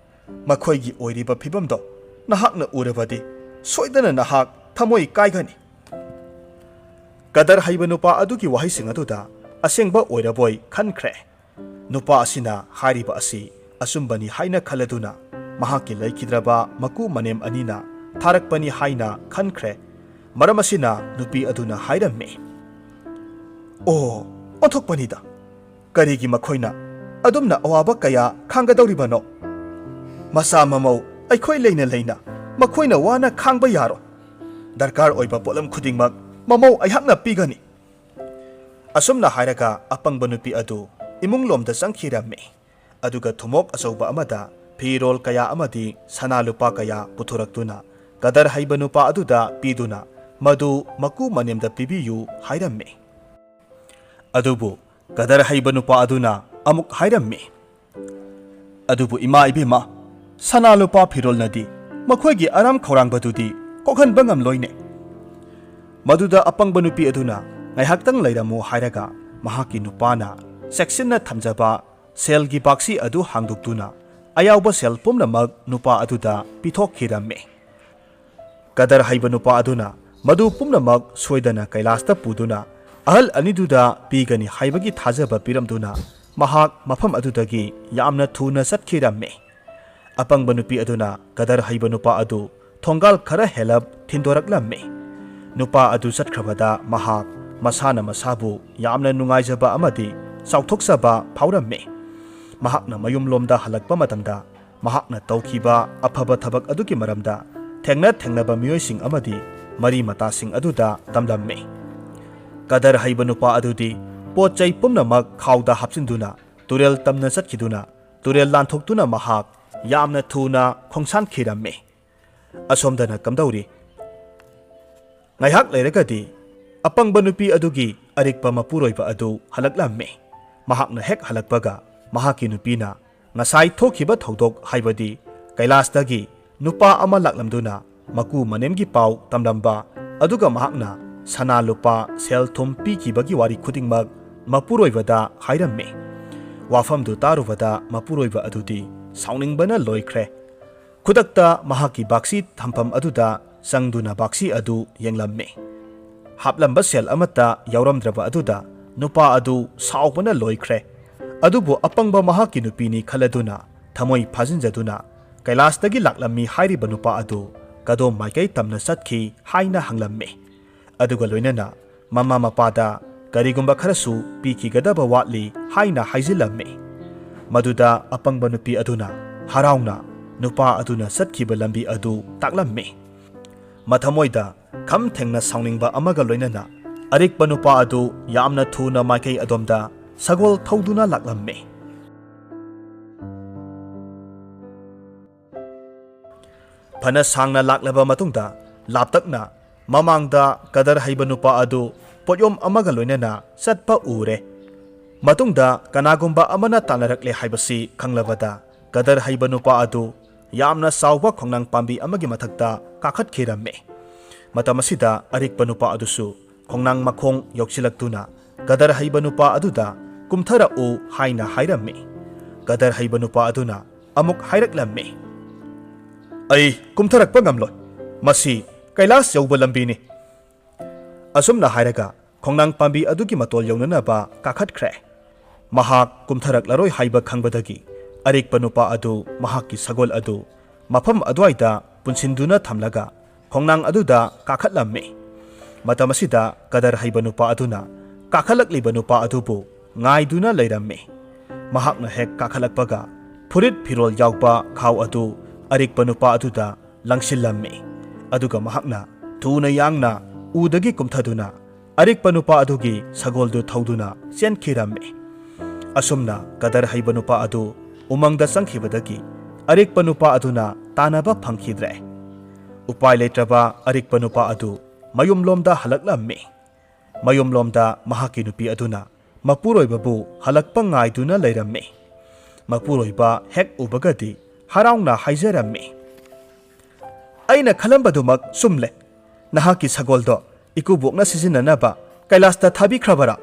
Speaker 1: Makoigi Oiriba Pibamdo, Nahakna Urevadi, Soidana Nahak, Tamoi Kaigani. Kadar Haiba Nupa Aduki Wahising Aduda, Asengba Oiraboy, Kankre. Nupa Asina, Hariba Asi, Asumbani Haina Kaladuna, Mahaki Laikidraba, Maku Manem Anina, Tarakbani Haina, Kankre, Maramasina, Nupi Aduna Haida me. Oh, Otokpanida. Karigi Makoina, Adumna Awaba Kaya, Kangadoribano. Masa Mamo, Aikoi Lena Lena, Makoina Wana Kangbayaro. Darkar Oiba Polam Kudingmak, Mamo Ayakna Pigani. Asumna Hairaga, APANGBA Nupi Adu, Imung the Sankira me. Aduga Tumok Asoba Amada, Pirol Kaya Amadi, Sanalupa Kaya, Puturaktuna, Kadar Haiba Nupa Aduda, Piduna, Madu, Maku Manem the Pibiyu, Hairam me. Adubu, Kadar Haiba Nupa Aduna, Amuk Hairam me. Adubu Ima Ibima, Sanalupa Pirol Nadi, Makwegi Aram Korang Badudi, Kokan Bangam Loine. Maduda APANGBA Nupi Aduna, Ngayhaktang Lairamu Hairaga, Mahaki Nupana, Sexina Tamjaba, Selgi Baksi Adu Hangduktuna, Ayauba Sel Pumnamag Nupa Aduda, Pitok Hirame. Kadar Haiba Nupa Aduna, Madu Pumnamag, Swedana Kailasta Puduna, Ahal Aniduda, Pigani Haibagi Tazaba Piramduna, Mahak Mapam Adudagi, Yamna Tuna Satkirame. APANGBA Nupi Aduna, Kadar Haiba Nupa Adu, Tongal Kara Helab, Tindorak Lamme. Nupa Adu Satkravada, Mahak, Masana Masabu, Yamna Nungaijaba Amadi, Sautoksaba, Paurame. Mahakna Mayum Lomda Halakpa Matamda, Mahakna Taukiba, Apaba Tabak Aduki Maramda, Tengnaba Myoising Amadi, Mari Matasing Aduda, Tamlamme. Kadar Haiba Nupa Adudi, Pochai Pumnamak, Kauda Hapsinduna, Turel Tamna Satkiduna, Turel Lantoktuna Mahak, Yamna Tuna, Kongsan Kirame. Asomdana Kamdauri. Ngayhak Lairagadi, APANGBA Nupi Adugi, ARIKPA Mapuroiba Adu, Halaklamme. Mahakna Hek Halakpaga, Mahaki Nupina, Ngasai Tokiba Todok Haibadi, Kailastagi, Nupa Ama Laklamduna, Maku Manemgi Pau, Tamlamba, Aduga Mahakna, Sana Lupa, Sel Tum Piki Bagi Wari Kudingmag, Mapuroivada, Hairamme. Wafam du Taruvada, Mapuroiva Adudi, Sounding Bana Loikre. Kudakta Mahaki Baksi Tampam Aduda, Sangduna Baksi Adu, Yenglamme. Haplamba Sel Amata, Yauramdraba Aduda, Nupa Adu, Saubana Loikre. Adubu APANGBA Mahaki Nupini Kaladuna, Tamoi Pazinjaduna, Kailastagi Laklami Hairiba Nupa Adu, Kado Maikai Tamna Satki, Haina Hanglamme. Aduga Loinana, Mama Mapada, Karigumba Karasu, Piki Gadaba Watli, Haina Haizilamme. Maduda APANGBA Nupi Aduna, Harauna, Nupa Aduna Satkiba Lambi Adu, Taklamme. Matamoida, Kam Tengna Soundingba Amaga Loinana, ARIKPA Nupa Adu, Yamna Tuna Maikai Adomda, Sagol Tauduna Laklamme. Pana Sangna Laklaba Matungda, Laptakna, Mamangda, Kadar Haiba Nupa Adu, Poyom Amaga Loinana, Satpa Ure. Matungda, Kanagumba Amana Tanarakle Haibasi, Kanglavada, Kadar Haiba Nupa Adu, Yamna Sauba Kongnang Pambi Amagi Matakta, Kakat Kiramme. Matamasida, ARIKPA Nupa Adusu, Kongnang Makong Yoksilaktuna, Kadar Haiba Nupa Aduda, Kumthara U Haina Hairamme. Kadar Haiba Nupa Aduna, Amuk Hairaklamme. Ay, Kumtharak Pagamlo, Masi, Kailas Yauba Lambini. Asumna Hairaga, Kongnang Pambi Aduki Matol Yaunanaba, Kakat Kre. Mahak Kumtharak Laroi Haiba Kangbadagi, ꯑꯔꯤꯛꯄ ꯅꯨꯄꯥ ꯑꯗꯨ ꯃꯍꯥꯛꯀꯤ ꯁꯒꯣꯜ ꯑꯗꯨ ꯃꯐꯝ ꯑꯗꯨꯋꯥꯏꯗ ꯄꯨꯟꯁꯤꯟꯗꯨꯅ ꯊꯝꯂꯒ ꯈꯣꯡꯅꯥꯡ ꯑꯗꯨꯗ ꯀꯥꯈꯠꯂꯝꯃꯤ꯫ ꯃꯇꯝ ꯑꯁꯤꯗ ꯀꯗꯔ ꯍꯩꯕ ꯅꯨꯄꯥ ꯑꯗꯨꯅ ꯀꯥꯈꯠꯂꯛꯂꯤꯕ ꯅꯨꯄꯥ ꯑꯗꯨꯕꯨ ꯉꯥꯏꯗꯨꯅ ꯂꯩꯔꯝꯃꯤ꯫ ꯃꯍꯥꯛꯅ ꯍꯦꯛ ꯀꯥꯈꯠꯂꯛꯄꯒ ꯐꯨꯔꯤꯠ ꯐꯤꯔꯣꯜ ꯌꯥꯎꯕ ꯈꯥꯎ ꯑꯗꯨ ꯑꯔꯤꯛꯄ ꯅꯨꯄꯥ ꯑꯗꯨꯗ ꯂꯪꯁꯤꯜꯂꯝꯃꯤ꯫ ꯑꯗꯨꯒ ꯃꯍꯥꯛꯅ ꯊꯨꯅ ꯌꯥꯡꯅ ꯎꯗꯒꯤ ꯀꯨꯝꯊꯗꯨꯅ ꯑꯔꯤꯛꯄ ꯅꯨꯄꯥ ꯑꯗꯨꯒꯤ ꯁꯒꯣꯜꯗꯨ ꯊꯧꯗꯨꯅ ꯆꯦꯟꯈꯤꯔꯝꯃꯤ꯫ ꯑꯁꯨꯝꯅ ꯀꯗꯔ ꯍꯩꯕ ꯅꯨꯄꯥ ꯑꯗꯨ ꯎꯃꯪꯗ ꯆꯪꯈꯤꯕꯗꯒꯤ ꯑꯔꯤꯛꯄ ꯅꯨꯄꯥ ꯑꯗꯨꯅ ꯇꯥꯟꯅꯕ ꯐꯪꯈꯤꯗ꯭ꯔꯦ꯫ ꯎꯄꯥꯏ ꯂꯩꯇ꯭ꯔꯕ ꯑꯔꯤꯛꯄ ꯅꯨꯄꯥ ꯑꯗꯨ ꯃꯌꯨꯝꯂꯣꯝꯗ ꯍꯜꯂꯛꯂꯝꯃꯤ꯫ ꯃꯌꯨꯝꯂꯣꯝꯗ ꯃꯍꯥꯛꯀꯤ ꯅꯨꯄꯤ ꯑꯗꯨꯅ ꯃꯄꯨꯔꯣꯏꯕꯕꯨ ꯍꯜꯂꯛꯄ ꯉꯥꯏꯗꯨꯅ ꯂꯩꯔꯝꯃꯤ꯫ ꯃꯄꯨꯔꯣꯏꯕ ꯍꯦꯛ ꯎꯕꯒꯗꯤ ꯍꯔꯥꯎꯅ ꯍꯥꯏꯖꯔꯝꯃꯤ, "ꯑꯩꯅ ꯈꯜꯂꯝꯕꯗꯨꯃꯛ ꯆꯨꯝꯂꯦ꯫ ꯅꯍꯥꯛꯀꯤ ꯁꯒꯣꯜꯗꯣ ꯏꯀꯨꯕꯣꯛꯅ ꯁꯤꯖꯤꯟꯅꯅꯕ ꯀꯩꯂꯥꯁꯇ ꯊꯥꯕꯤꯈ꯭ꯔꯕꯔꯥ?"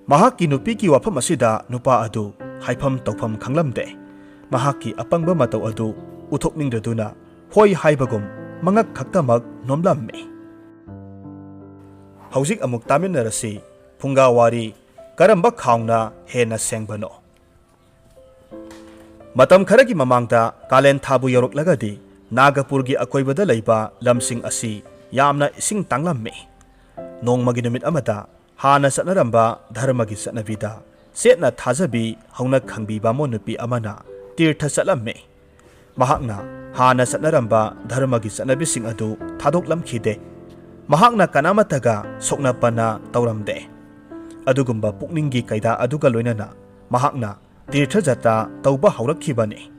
Speaker 1: ꯃꯍꯥꯛꯀꯤ ꯅꯨꯄꯤꯒꯤ ꯋꯥꯐꯝ ꯑꯁꯤꯗ ꯅꯨꯄꯥ ꯑꯗꯨ ꯍꯥꯏꯐꯝ ꯇꯧꯐꯝ ꯈꯪꯂꯝꯗꯦ꯫ ꯃꯍꯥꯛꯀꯤ ꯑꯄꯪꯕ ꯃꯇꯧ ꯑꯗꯨ ꯎꯊꯣꯛꯅꯤꯡꯗꯗꯨꯅ ꯍꯣꯏ ꯍꯥꯏꯕꯒꯨꯝ ꯃꯉꯛ ꯈꯛꯇꯃꯛ ꯅꯣꯝꯂꯝꯃꯤ꯫ ꯍꯧꯖꯤꯛ ꯑꯃꯨꯛ ꯇꯥꯃꯤꯟꯅꯔꯁꯤ ꯐꯨꯡꯒꯥ ꯋꯥꯔꯤ ꯀꯔꯝꯕ ꯈꯥꯎꯅ ꯍꯦꯟꯅ ꯁꯦꯡꯕꯅꯣ? ꯃꯇꯝ ꯈꯔꯒꯤ ꯃꯃꯥꯡꯗ ꯀꯥꯂꯦꯟ ꯊꯥꯕꯨ ꯌꯧꯔꯛꯂꯒꯗꯤ ꯅꯥꯒꯄꯨꯔꯒꯤ ꯑꯀꯣꯏꯕꯗ ꯂꯩꯕ ꯂꯝꯁꯤꯡ ꯑꯁꯤ ꯌꯥꯝꯅ ꯏꯁꯤꯡ ꯇꯥꯡꯂꯝꯃꯤ꯫ ꯅꯣꯡꯃꯒꯤ ꯅꯨꯃꯤꯠ ꯑꯃꯗ ꯍꯥꯟꯅ ꯆꯠꯅꯔꯝꯕ ꯙꯔꯃꯒꯤ ꯆꯠꯅꯕꯤꯗ ꯆꯦꯠꯅ ꯊꯥꯖꯕꯤ ꯍꯧꯅ ꯈꯪꯕꯤ ꯕꯥꯃꯣꯟ ꯅꯨꯄꯤ ꯑꯃꯅ ꯇꯤꯔꯊ ꯆꯠꯂꯝꯃꯤ꯫ ꯃꯍꯥꯛꯅ ꯍꯥꯟꯅ ꯆꯠꯅꯔꯝꯕ ꯙꯔꯃꯒꯤ ꯆꯠꯅꯕꯤꯁꯤꯡ ꯑꯗꯨ ꯊꯥꯗꯣꯛꯂꯝꯈꯤꯗꯦ꯫ ꯃꯍꯥꯛꯅ ꯀꯅꯥꯃꯠꯇꯒ ꯁꯣꯛꯅ ꯄꯟꯅ ꯇꯧꯔꯝꯗꯦ꯫ ꯑꯗꯨꯒꯨꯝꯕ ꯄꯨꯛꯅꯤꯡꯒꯤ ꯀꯩꯗꯥ ꯑꯗꯨꯒ ꯂꯣꯏꯅꯅ ꯃꯍꯥꯛꯅ ꯇꯤꯔꯊ ꯖꯇ꯭ꯔꯥ ꯇꯧꯕ ꯍꯧꯔꯛꯈꯤꯕꯅꯤ꯫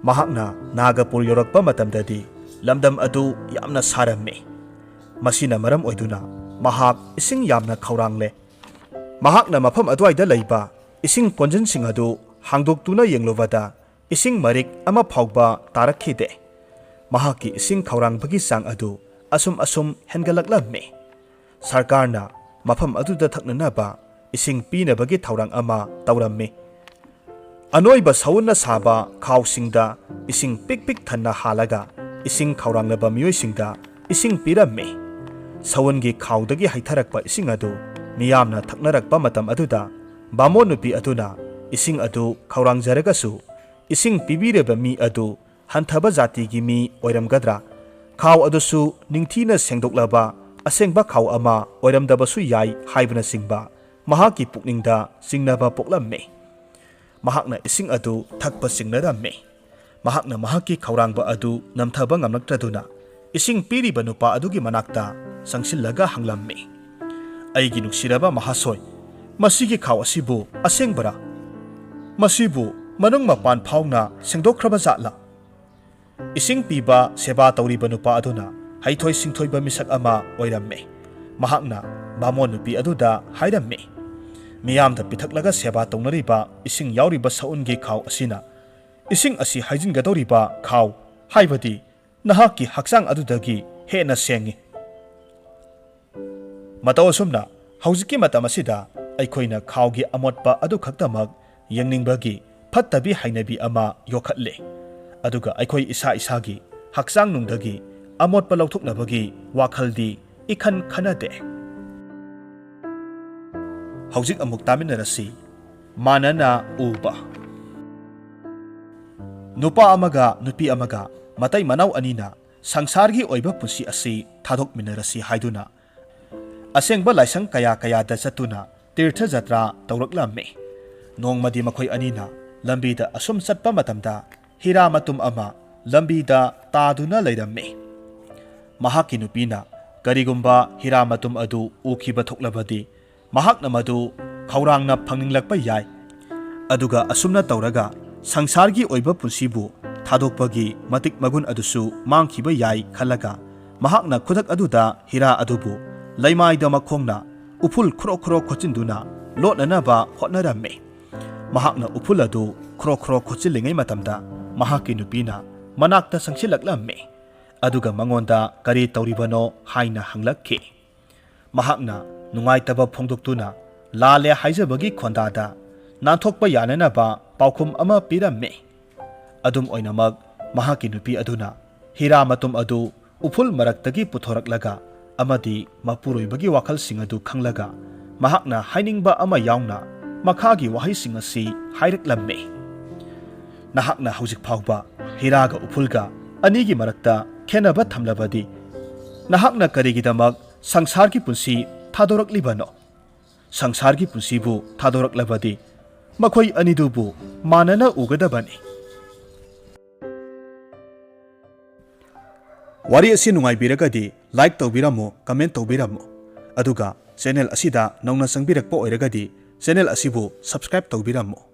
Speaker 1: ꯃꯍꯥꯛꯅ ꯅꯥꯒꯄꯨꯔ ꯌꯧꯔꯛꯄ ꯃꯇꯝꯗꯗꯤ ꯂꯝꯗꯝ ꯑꯗꯨ ꯌꯥꯝꯅ ꯁꯥꯔꯝꯃꯤ꯫ ꯃꯁꯤꯅ ꯃꯔꯝ ꯑꯣꯏꯗꯨꯅ ꯃꯍꯥꯛ ꯏꯁꯤꯡ ꯌꯥꯝꯅ ꯈꯧꯔꯥꯡꯂꯦ꯫ ꯃꯍꯥꯛꯅ ꯃꯐꯝ ꯑꯗꯨꯋꯥꯏꯗ ꯂꯩꯕ ꯏꯁꯤꯡ ꯀꯣꯟꯖꯟꯁꯤꯡ ꯑꯗꯨ ꯍꯥꯡꯗꯣꯛꯇꯨꯅ ꯌꯦꯡꯂꯨꯕꯗ ꯏꯁꯤꯡ ꯃꯔꯤꯛ ꯑꯃ ꯐꯥꯎꯕ ꯇꯥꯔꯛꯈꯤꯗꯦ꯫ ꯃꯍꯥꯛꯀꯤ ꯏꯁꯤꯡ ꯈꯧꯔꯥꯡꯕꯒꯤ ꯆꯥꯡ ꯑꯗꯨ ꯑꯁꯨꯝ ꯍꯦꯟꯒꯠꯂꯛꯂꯝꯃꯤ꯫ ꯁꯔꯀꯥꯔꯅ ꯃꯐꯝ ꯑꯗꯨꯗ ꯊꯛꯅꯅꯕ ꯏꯁꯤꯡ ꯄꯤꯅꯕꯒꯤ ꯊꯧꯔꯥꯡ ꯑꯃ ꯇꯧꯔꯝꯃꯤ꯫ ꯑꯅꯣꯏꯕ ꯁꯎꯟꯅ ꯁꯥꯕ ꯈꯥꯎꯁꯤꯡꯗ ꯏꯁꯤꯡ ꯄꯤꯛ ꯄꯤꯛ ꯊꯟꯅ ꯍꯥꯜꯂꯒ ꯏꯁꯤꯡ ꯈꯧꯔꯥꯡꯂꯕ ꯃꯤꯑꯣꯏꯁꯤꯡꯗ ꯏꯁꯤꯡ ꯄꯤꯔꯝꯃꯤ꯫ ꯁꯎꯟꯒꯤ ꯈꯥꯎꯗꯒꯤ ꯍꯩꯊꯔꯛꯄ ꯏꯁꯤꯡ ꯑꯗꯨ ꯃꯤꯌꯥꯝꯅ ꯊꯛꯅꯔꯛꯄ ꯃꯇꯝ ꯑꯗꯨꯗ ꯕꯥꯃꯣꯟ ꯅꯨꯄꯤ ꯑꯗꯨꯅ ꯏꯁꯤꯡ ꯑꯗꯨ ꯈꯧꯔꯥꯡꯖꯔꯒꯁꯨ ꯏꯁꯤꯡ ꯄꯤꯕꯤꯔꯤꯕ ꯃꯤ ꯑꯗꯨ ꯍꯟꯊꯕ ꯖꯥꯇꯤꯒꯤ ꯃꯤ ꯑꯣꯏꯔꯝꯒꯗ꯭ꯔꯥ, ꯈꯥꯎ ꯑꯗꯨꯁꯨ ꯅꯤꯡꯊꯤꯅ ꯁꯦꯡꯗꯣꯛꯂꯕ ꯑꯁꯦꯡꯕ ꯈꯥꯎ ꯑꯃ ꯑꯣꯏꯔꯝꯗꯕꯁꯨ ꯌꯥꯏ ꯍꯥꯏꯕꯅꯆꯤꯡꯕ ꯃꯍꯥꯛꯀꯤ ꯄꯨꯛꯅꯤꯡꯗ ꯆꯤꯡꯅꯕ ꯄꯣꯛꯂꯝꯃꯤ꯫ ꯃꯍꯥꯛꯅ ꯏꯁꯤꯡ ꯑꯗꯨ ꯊꯛꯄ ꯆꯤꯡꯅꯔꯝꯃꯤ꯫ ꯃꯍꯥꯛꯅ ꯃꯍꯥꯛꯀꯤ ꯈꯧꯔꯥꯡꯕ ꯑꯗꯨ ꯅꯝꯊꯕ ꯉꯝꯂꯛꯇ꯭ꯔꯗꯨꯅ ꯏꯁꯤꯡ ꯄꯤꯔꯤꯕ ꯅꯨꯄꯥ ꯑꯗꯨꯒꯤ ꯃꯅꯥꯛꯇ ꯆꯪꯁꯤꯜꯂꯒ ꯍꯪꯂꯝꯃꯤ, "ꯑꯩꯒꯤ ꯅꯨꯡꯁꯤꯔꯕ ꯃꯍꯥꯁꯣꯏ, ꯃꯁꯤꯒꯤ ꯈꯥꯎ ꯑꯁꯤꯕꯨ ꯑꯁꯦꯡꯕꯔꯥ? ꯃꯁꯤꯕꯨ ꯃꯅꯨꯡ ꯃꯄꯥꯟ ꯐꯥꯎꯅ ꯁꯦꯡꯗꯣꯛꯈ꯭ꯔꯕ ꯖꯥꯠꯂꯥ?" ꯏꯁꯤꯡ ꯄꯤꯕ ꯁꯦꯕꯥ ꯇꯧꯔꯤꯕ ꯅꯨꯄꯥ ꯑꯗꯨꯅ ꯍꯩꯊꯣꯏ ꯁꯤꯡꯊꯣꯏꯕ ꯃꯤꯁꯛ ꯑꯃ ꯑꯣꯏꯔꯝꯃꯤ꯫ ꯃꯍꯥꯛꯅ ꯕꯥꯃꯣꯟ ꯅꯨꯄꯤ ꯑꯗꯨꯗ ꯍꯥꯏꯔꯝꯃꯤ, "ꯃꯤꯌꯥꯝꯗ ꯄꯤꯊꯛꯂꯒ ꯁꯦꯕꯥ ꯇꯧꯅꯔꯤꯕ ꯏꯁꯤꯡ ꯌꯥꯎꯔꯤꯕ ꯁꯎꯟꯒꯤ ꯈꯥꯎ ꯑꯁꯤꯅ ꯏꯁꯤꯡ ꯑꯁꯤ ꯍꯩꯖꯤꯟꯒꯗꯧꯔꯤꯕ ꯈꯥꯎ, ꯍꯥꯏꯕꯗꯤ ꯅꯍꯥꯛꯀꯤ ꯍꯛꯆꯥꯡ ꯑꯗꯨꯗꯒꯤ ꯍꯦꯟꯅ ꯁꯦꯡꯏ꯫ ꯃꯇꯧ ꯑꯁꯨꯝꯅ ꯍꯧꯖꯤꯛꯀꯤ ꯃꯇꯝ ꯑꯁꯤꯗ ꯑꯩꯈꯣꯏꯅ ꯈꯥꯎꯒꯤ ꯑꯃꯣꯠꯄ ꯑꯗꯨ ꯈꯛꯇꯃꯛ ꯌꯦꯡꯅꯤꯡꯕꯒꯤ ꯐꯠꯇꯕꯤ ꯍꯩꯅꯕꯤ ꯑꯃ ꯌꯣꯛꯈꯠꯂꯤ꯫ ꯑꯗꯨꯒ ꯑꯩꯈꯣꯏ ꯏꯁꯥ ꯏꯁꯥꯒꯤ ꯍꯛꯆꯥꯡ ꯅꯨꯡꯗꯒꯤ ꯑꯃꯣꯠꯄ ꯂꯧꯊꯣꯛꯅꯕꯒꯤ ꯋꯥꯈꯜꯗꯤ ꯏꯈꯟ ꯈꯟꯅꯗꯦ." ꯍꯧꯖꯤꯛ ꯑꯃꯨꯛ ꯇꯥꯃꯤꯟꯅꯔꯁꯤ ꯃꯥꯟꯅꯅ ꯎꯕ꯫ ꯅꯨꯄꯥ ꯑꯃꯒ ꯅꯨꯄꯤ ꯑꯃꯒ ꯃꯇꯩ ꯃꯅꯥꯎ ꯑꯅꯤꯅ ꯁꯪꯁꯥꯔꯒꯤ ꯑꯣꯏꯕ ꯄꯨꯟꯁꯤ ꯑꯁꯤ ꯊꯥꯗꯣꯛꯃꯤꯟꯅꯔꯁꯤ ꯍꯥꯏꯗꯨꯅ ꯑꯁꯦꯡꯕ ꯂꯥꯏꯁꯪ ꯀꯌꯥꯗ ꯆꯠꯇꯨꯅ ꯇꯤꯔꯊ ꯖꯇ꯭ꯔꯥ ꯇꯧꯔꯛꯂꯝꯃꯤ꯫ ꯅꯣꯡꯃꯗꯤ ꯃꯈꯣꯏ ꯑꯅꯤꯅ ꯂꯝꯕꯤꯗ ꯑꯁꯨꯝ ꯆꯠꯄ ꯃꯇꯝꯗ ꯍꯤꯔꯥ ꯃꯇꯨꯝ ꯑꯃ ꯂꯝꯕꯤꯗ ꯇꯥꯗꯨꯅ ꯂꯩꯔꯝꯃꯤ꯫ ꯃꯍꯥꯛꯀꯤ ꯅꯨꯄꯤꯅ ꯀꯔꯤꯒꯨꯝꯕ ꯍꯤꯔꯥ ꯃꯇꯨꯝ ꯑꯗꯨ ꯎꯈꯤꯕ ꯊꯣꯛꯂꯕꯗꯤ ꯃꯍꯥꯛꯅ ꯃꯗꯨ ꯈꯧꯔꯥꯡꯅ ꯐꯪꯅꯤꯡꯂꯛꯄ ꯌꯥꯏ꯫ ꯑꯗꯨꯒ ꯑꯁꯨꯝꯅ ꯇꯧꯔꯒ ꯁꯪꯁꯥꯔꯒꯤ ꯑꯣꯏꯕ ꯄꯨꯟꯁꯤꯕꯨ ꯊꯥꯗꯣꯛꯄꯒꯤ ꯃꯇꯤꯛ ꯃꯒꯨꯟ ꯑꯗꯨꯁꯨ ꯃꯥꯡꯈꯤꯕ ꯌꯥꯏ ꯈꯜꯂꯒ ꯃꯍꯥꯛꯅ ꯈꯨꯗꯛ ꯑꯗꯨꯗ ꯍꯤꯔꯥ ꯑꯗꯨꯕు ꯂꯩꯃꯥꯏꯗ ꯃꯈꯣꯡꯅ ꯎꯐꯨꯜ ꯈꯨꯔꯣ ꯈꯣꯠꯆꯤꯟꯗꯨꯅ ꯂꯣꯠꯅꯅꯕ ꯍꯣꯠꯅꯔꯝꯃꯤ꯫ ꯃꯍꯥꯛꯅ ꯎꯐꯨꯜ ꯑꯗꯨ ꯈꯨꯔꯣ ꯈꯣꯠꯆꯤꯜꯂꯤꯉꯩ ꯃꯇꯝꯗ ꯃꯍꯥꯛꯀꯤ ꯅꯨꯄꯤꯅ ꯃꯅꯥꯛꯇ ꯆꯪꯁꯤꯜꯂꯛꯂꯝꯃꯤ꯫ ꯑꯗꯨꯒ ꯃꯉꯣꯟꯗ ꯀꯔꯤ ꯇꯧꯔꯤꯕꯅꯣ ꯍꯥꯏꯅ ꯍꯪꯂꯛꯈꯤ꯫ ꯃꯍꯥꯛꯅ ꯅꯨꯡꯉꯥꯏꯇꯕ ꯐꯣꯡꯗꯣꯛꯇꯨꯅ ꯂꯥꯜꯂꯦ ꯍꯥꯏꯖꯕꯒꯤ ꯈꯣꯟꯗꯥꯗ ꯅꯥꯟꯊꯣꯛꯄ ꯌꯥꯅꯅꯕ ꯄꯥꯎꯈꯨꯝ ꯑꯃ ꯄꯤꯔꯝꯃꯤ꯫ ꯑꯗꯨꯝ ꯑꯣꯏꯅꯃꯛ ꯃꯍꯥꯛꯀꯤ ꯅꯨꯄꯤ ꯑꯗꯨꯅ ꯍꯤꯔꯥ ꯃꯇꯨꯝ ꯑꯗꯨ ꯎꯐꯨꯜ ꯃꯔꯛꯇꯒꯤ ꯄꯨꯊꯣꯔꯛꯂꯒ ꯑꯃꯗꯤ ꯃꯄꯨꯔꯣꯏꯕꯒꯤ ꯋꯥꯈꯜꯁꯤꯡ ꯑꯗꯨ ꯈꯪꯂꯒ ꯃꯍꯥꯛꯅ ꯍꯥꯏꯅꯤꯡꯕ ꯑꯃ ꯌꯥꯎꯅ ꯃꯈꯥꯒꯤ ꯋꯥꯍꯩꯁꯤꯡ ꯑꯁꯤ ꯍꯥꯏꯔꯛꯂꯝꯃꯤ꯫ nahakna hauzik phauba hiraga upulga anigi marakta khenaba thamlabadi nahakna karigidamak sangsargi punsi thadoraklibano sangsargi punsibu thadoraklabadi makhoi anidubu manana ugadabani wari asi nungai biragadi like tawbiramo comment tawbiramo aduga channel asida nauna sangbirakpa oiragadi channel asibu subscribe tawbiramo